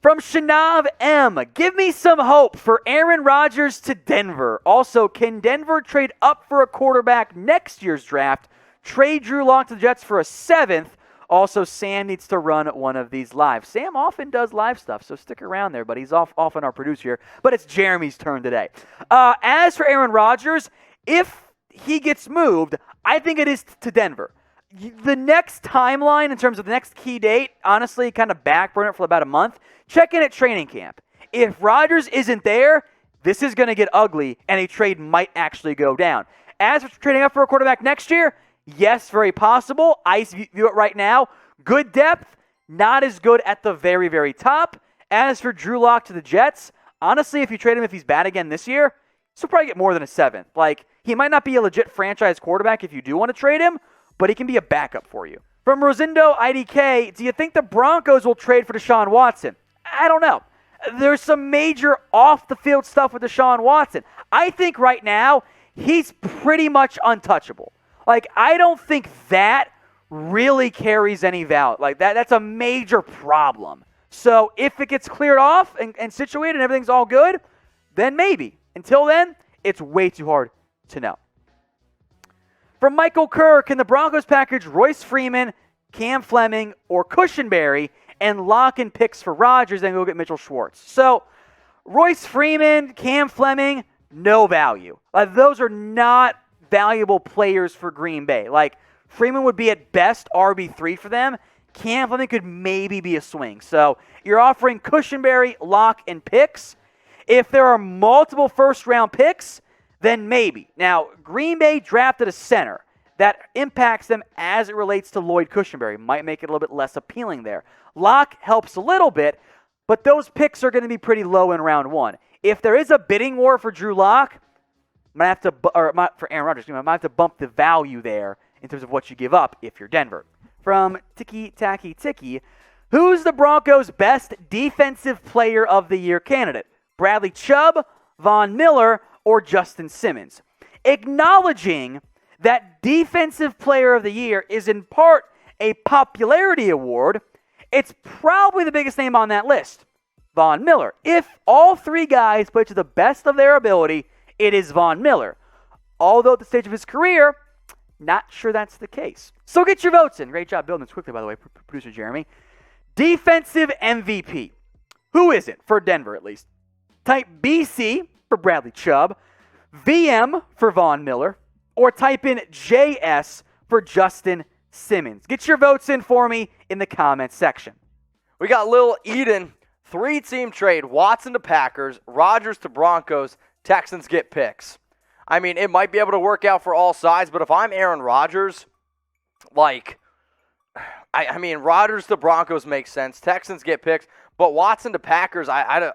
From Shanav M, give me some hope for Aaron Rodgers to Denver. Also, can Denver trade up for a quarterback next year's draft? Trade Drew Lock to the Jets for a 7th. Also, Sam needs to run one of these live. Sam often does live stuff, so stick around there, but he's often our producer here. But it's Jeremy's turn today. As for Aaron Rodgers, if he gets moved, I think it is to Denver. The next timeline in terms of the next key date, honestly, kind of backburn it for about a month. Check in at training camp. If Rodgers isn't there, this is going to get ugly, and a trade might actually go down. As for trading up for a quarterback next year, yes, very possible. I view it right now. Good depth, not as good at the very, very top. As for Drew Lock to the Jets, honestly, if you trade him if he's bad again this year, he'll probably get more than a 7th. Like, he might not be a legit franchise quarterback if you do want to trade him, but he can be a backup for you. From Rosendo IDK, do you think the Broncos will trade for Deshaun Watson? I don't know. There's some major off-the-field stuff with Deshaun Watson. I think right now, he's pretty much untouchable. Like, I don't think that really carries any value. Like, that's a major problem. So if it gets cleared off and situated and everything's all good, then maybe. Until then, it's way too hard to know. From Michael Kerr, can the Broncos package Royce Freeman, Cam Fleming, or Cushenberry and lock in picks for Rodgers and go get Mitchell Schwartz? So, Royce Freeman, Cam Fleming, no value. Those are not valuable players for Green Bay. Like, Freeman would be at best RB3 for them. Cam Fleming could maybe be a swing. So, you're offering Cushenberry, lock, and picks. If there are multiple first-round picks, then maybe. Now, Green Bay drafted a center. That impacts them as it relates to Lloyd Cushenberry. Might make it a little bit less appealing there. Lock helps a little bit, but those picks are going to be pretty low in round 1. If there is a bidding war for Drew Lock, for Aaron Rodgers, I might have to bump the value there in terms of what you give up if you're Denver. From Ticky, Tacky, Ticky, who's the Broncos' best defensive player of the year candidate? Bradley Chubb, Von Miller, or Justin Simmons? Acknowledging that Defensive Player of the Year is in part a popularity award, it's probably the biggest name on that list, Von Miller. If all three guys play to the best of their ability, it is Von Miller. Although at the stage of his career, not sure that's the case. So get your votes in. Great job building this quickly, by the way, producer Jeremy. Defensive MVP. Who is it, for Denver at least? Type BC for Bradley Chubb, VM for Von Miller, or type in JS for Justin Simmons. Get your votes in for me in the comments section. We got Lil Eden, 3-team trade, Watson to Packers, Rodgers to Broncos, Texans get picks. I mean, it might be able to work out for all sides, but if I'm Aaron Rodgers, I mean, Rodgers to Broncos makes sense. Texans get picks, but Watson to Packers, I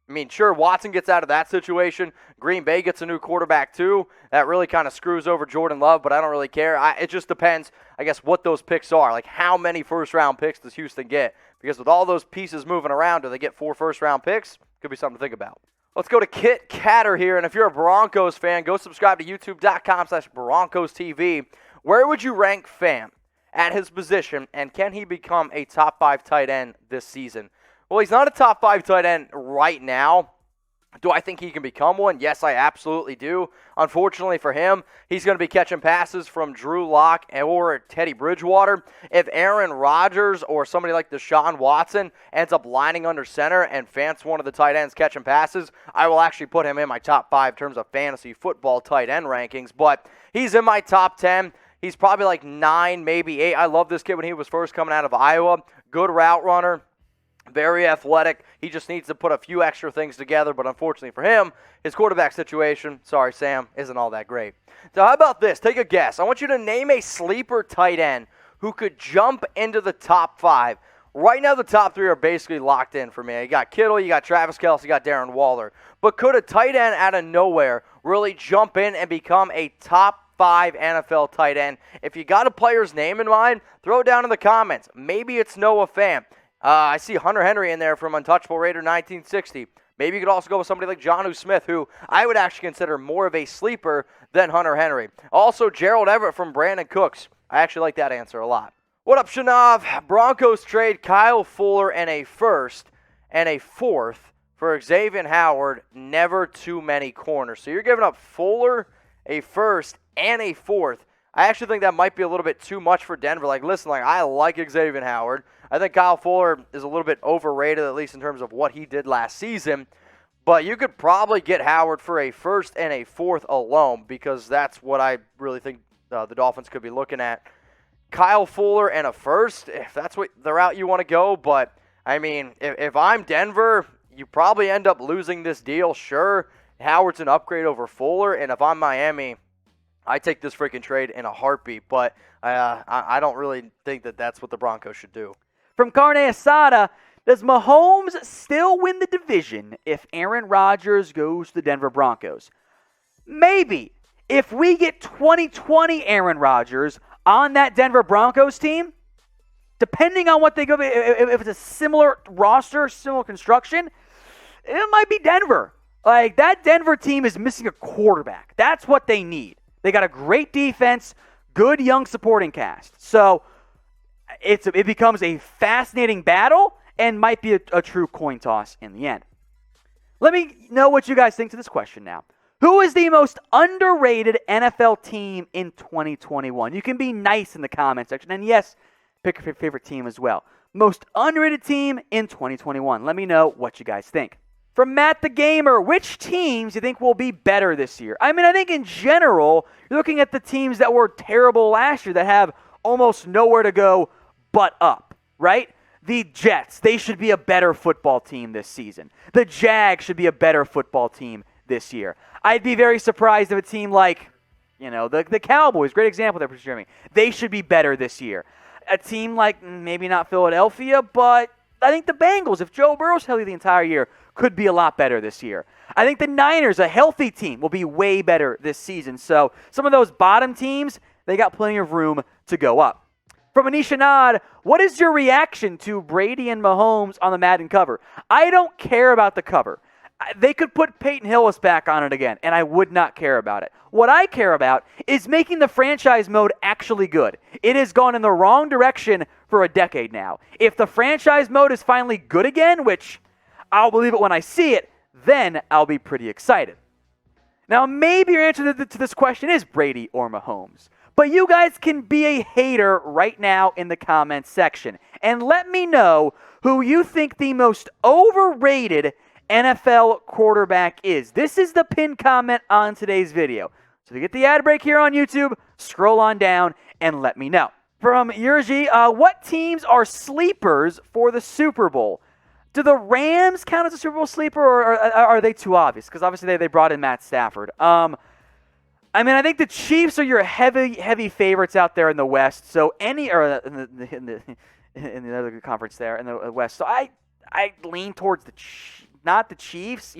mean, sure, Watson gets out of that situation. Green Bay gets a new quarterback, too. That really kind of screws over Jordan Love, but I don't really care. It just depends, I guess, what those picks are. Like, how many first-round picks does Houston get? Because with all those pieces moving around, do they get 4 first-round picks? Could be something to think about. Let's go to Kit Catter here, and if you're a Broncos fan, go subscribe to youtube.com/BroncosTV. Where would you rank Fant at his position, and can he become a top 5 tight end this season? Well, he's not a top 5 tight end right now. Do I think he can become one? Yes, I absolutely do. Unfortunately for him, he's going to be catching passes from Drew Lock or Teddy Bridgewater. If Aaron Rodgers or somebody like Deshaun Watson ends up lining under center and Fant's one of the tight ends catching passes, I will actually put him in my top 5 in terms of fantasy football tight end rankings. But he's in my top 10. He's probably like 9, maybe 8. I love this kid when he was first coming out of Iowa. Good route runner. Very athletic. He just needs to put a few extra things together, but unfortunately for him, his quarterback situation, sorry Sam, isn't all that great. So how about this? Take a guess. I want you to name a sleeper tight end who could jump into the top 5. Right now the top 3 are basically locked in for me. You got Kittle, you got Travis Kelce, you got Darren Waller. But could a tight end out of nowhere really jump in and become a top 5 NFL tight end? If you got a player's name in mind, throw it down in the comments. Maybe it's Noah Fant. I see Hunter Henry in there from Untouchable Raider 1960. Maybe you could also go with somebody like Jonnu Smith, who I would actually consider more of a sleeper than Hunter Henry. Also, Gerald Everett from Brandon Cooks. I actually like that answer a lot. What up, Shanav? Broncos trade Kyle Fuller and a first and a fourth for Xavien Howard. Never too many corners. So you're giving up Fuller, a first, and a fourth. I actually think that might be a little bit too much for Denver. Like, listen, I like Xavien Howard. I think Kyle Fuller is a little bit overrated, at least in terms of what he did last season. But you could probably get Howard for a first and a fourth alone, because that's what I really think the Dolphins could be looking at. Kyle Fuller and a first, if that's what the route you want to go. But, I mean, if I'm Denver, you probably end up losing this deal. Sure, Howard's an upgrade over Fuller. And if I'm Miami, I take this freaking trade in a heartbeat. But I don't really think that that's what the Broncos should do. From Carne Asada, does Mahomes still win the division if Aaron Rodgers goes to the Denver Broncos? Maybe. If we get 2020 Aaron Rodgers on that Denver Broncos team, depending on what they go, if it's a similar roster, similar construction, it might be Denver. Like, that Denver team is missing a quarterback. That's what they need. They got a great defense, good young supporting cast. So it becomes a fascinating battle and might be a true coin toss in the end. Let me know what you guys think to this question now. Who is the most underrated NFL team in 2021? You can be nice in the comment section. And yes, pick your favorite team as well. Most underrated team in 2021. Let me know what you guys think. From Matt the Gamer, which teams do you think will be better this year? I mean, I think in general, you're looking at the teams that were terrible last year that have almost nowhere to go but up, right? The Jets, they should be a better football team this season. The Jags should be a better football team this year. I'd be very surprised if a team like, the Cowboys, great example there for Jeremy, they should be better this year. A team like maybe not Philadelphia, but I think the Bengals, if Joe Burrow's healthy the entire year, could be a lot better this year. I think the Niners, a healthy team, will be way better this season. So some of those bottom teams, they got plenty of room to go up. From Anisha Nod, what is your reaction to Brady and Mahomes on the Madden cover? I don't care about the cover. They could put Peyton Hillis back on it again, and I would not care about it. What I care about is making the franchise mode actually good. It has gone in the wrong direction for a decade now. If the franchise mode is finally good again, which I'll believe it when I see it, then I'll be pretty excited. Now, maybe your answer to this question is Brady or Mahomes. But you guys can be a hater right now in the comments section. And let me know who you think the most overrated NFL quarterback is. This is the pinned comment on today's video. So to get the ad break here on YouTube, scroll on down and let me know. From Yurji, what teams are sleepers for the Super Bowl? Do the Rams count as a Super Bowl sleeper, or are they too obvious? Because obviously they brought in Matt Stafford. I mean, I think the Chiefs are your heavy favorites out there in the West. So in the other conference there in the West. So I lean towards not the Chiefs.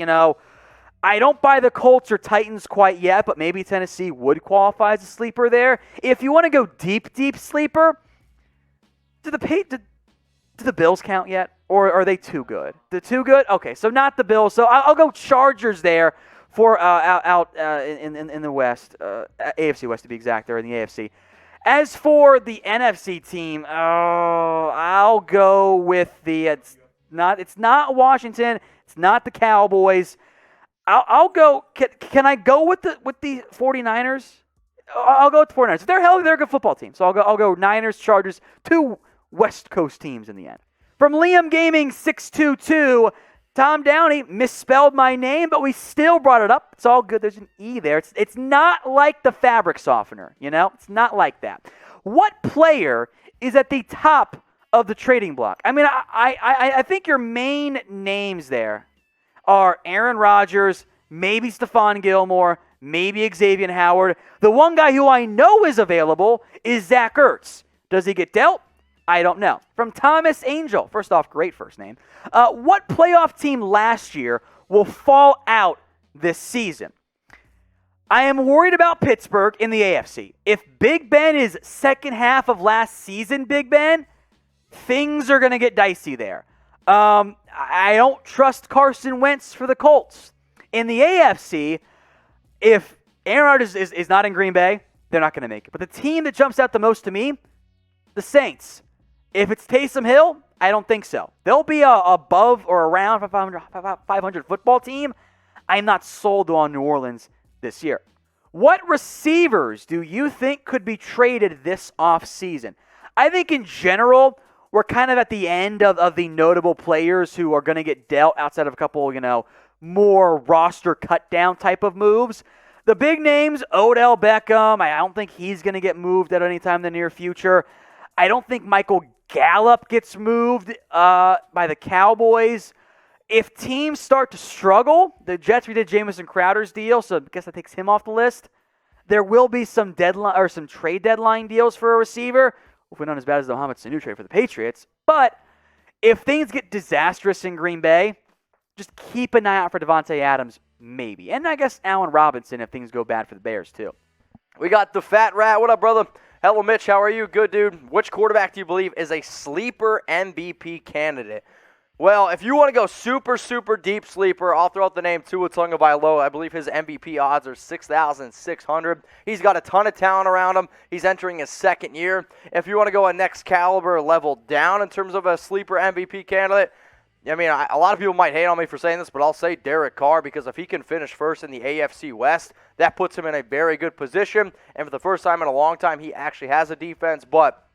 I don't buy the Colts or Titans quite yet, but maybe Tennessee would qualify as a sleeper there. If you want to go deep sleeper, do the Bills count yet, or are they too good? They're too good. Okay, so not the Bills. So I'll go Chargers there. For out in the West, AFC West to be exact, they're in the AFC. As for the NFC team, I'll go with it's not Washington, it's not the Cowboys. I'll go. Can I go with the 49ers? I'll go with the 49ers. If they're healthy, they're a good football team. So I'll go Niners, Chargers, two West Coast teams in the end. From Liam Gaming 622. Tom Downey misspelled my name, but we still brought it up. It's all good. There's an E there. It's not like the fabric softener, It's not like that. What player is at the top of the trading block? I mean, I think your main names there are Aaron Rodgers, maybe Stephon Gilmore, maybe Xavien Howard. The one guy who I know is available is Zach Ertz. Does he get dealt? I don't know. From Thomas Angel, first off, great first name. What playoff team last year will fall out this season? I am worried about Pittsburgh in the AFC. If Big Ben is second half of last season, Big Ben, things are going to get dicey there. I don't trust Carson Wentz for the Colts. In the AFC, if Aaron Rodgers is not in Green Bay, they're not going to make it. But the team that jumps out the most to me, the Saints. If it's Taysom Hill, I don't think so. They'll be above or around 500 football team. I'm not sold on New Orleans this year. What receivers do you think could be traded this offseason? I think in general, we're kind of at the end of the notable players who are going to get dealt outside of a couple, more roster cut down type of moves. The big names, Odell Beckham, I don't think he's going to get moved at any time in the near future. I don't think Michael Gallup gets moved by the Cowboys. If teams start to struggle, the Jets redid Jamison Crowder's deal, so I guess that takes him off the list. There will be some deadline or some trade deadline deals for a receiver. Hopefully not as bad as the Mohamed Sanu trade for the Patriots. But if things get disastrous in Green Bay, just keep an eye out for Devontae Adams, maybe. And I guess Allen Robinson if things go bad for the Bears, too. We got the Fat Rat. What up, brother? Hello, Mitch. How are you? Good, dude. Which quarterback do you believe is a sleeper MVP candidate? Well, if you want to go super, super deep sleeper, I'll throw out the name Tua Tagovailoa. I believe his MVP odds are 6,600. He's got a ton of talent around him. He's entering his second year. If you want to go a next caliber level down in terms of a sleeper MVP candidate, I mean, a lot of people might hate on me for saying this, but I'll say Derek Carr, because if he can finish first in the AFC West, that puts him in a very good position. And for the first time in a long time, he actually has a defense. But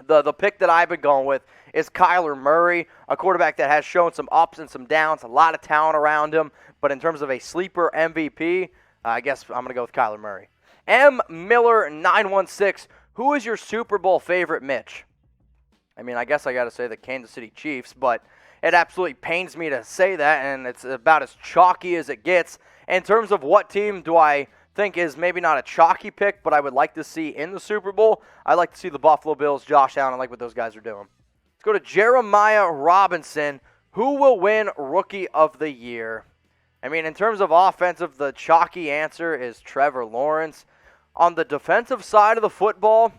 the pick that I've been going with is Kyler Murray, a quarterback that has shown some ups and some downs, a lot of talent around him. But in terms of a sleeper MVP, I guess I'm going to go with Kyler Murray. Mmiller 916, who is your Super Bowl favorite, Mitch? I mean, I guess I got to say the Kansas City Chiefs, but it absolutely pains me to say that, and it's about as chalky as it gets. In terms of what team do I think is maybe not a chalky pick, but I would like to see in the Super Bowl, I'd like to see the Buffalo Bills, Josh Allen. I like what those guys are doing. Let's go to Jeremiah Robinson. Who will win Rookie of the Year? I mean, in terms of offensive, the chalky answer is Trevor Lawrence. On the defensive side of the football,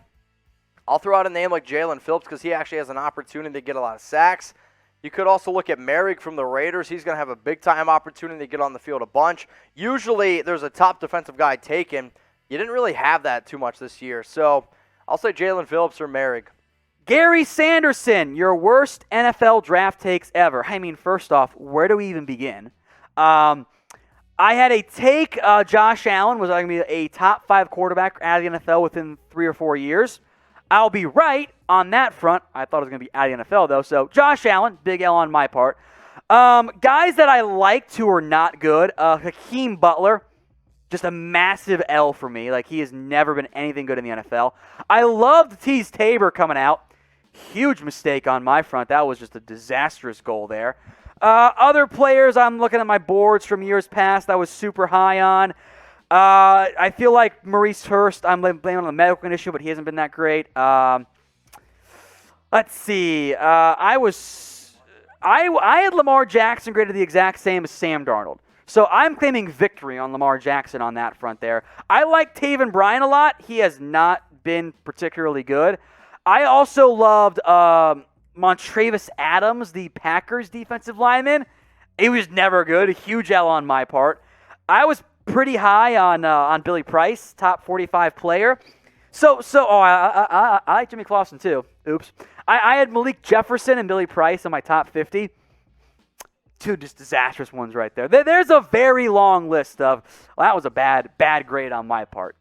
I'll throw out a name like Jalen Phillips because he actually has an opportunity to get a lot of sacks. You could also look at Merrick from the Raiders. He's going to have a big-time opportunity to get on the field a bunch. Usually there's a top defensive guy taken. You didn't really have that too much this year. So I'll say Jalen Phillips or Merrick. Gary Sanderson, your worst NFL draft takes ever. I mean, first off, where do we even begin? I had a take Josh Allen was going to be a top 5 quarterback out of the NFL within 3 or 4 years. I'll be right on that front. I thought it was going to be out of the NFL, though. So Josh Allen, big L on my part. Guys that I liked who are not good, Hakeem Butler, just a massive L for me. Like, he has never been anything good in the NFL. I loved Tease Tabor coming out. Huge mistake on my front. That was just a disastrous goal there. Other players I'm looking at my boards from years past I was super high on. I feel like Maurice Hurst, I'm blaming on the medical condition, but he hasn't been that great. Let's see. I had Lamar Jackson graded the exact same as Sam Darnold. So I'm claiming victory on Lamar Jackson on that front there. I like Taven Bryan a lot. He has not been particularly good. I also loved Montravius Adams, the Packers defensive lineman. He was never good. A huge L on my part. I was pretty high on Billy Price, top 45 player. I like Jimmy Clausen too. Oops. I had Malik Jefferson and Billy Price on my top 50. Two just disastrous ones right there. There's a very long list of, well, that was a bad grade on my part.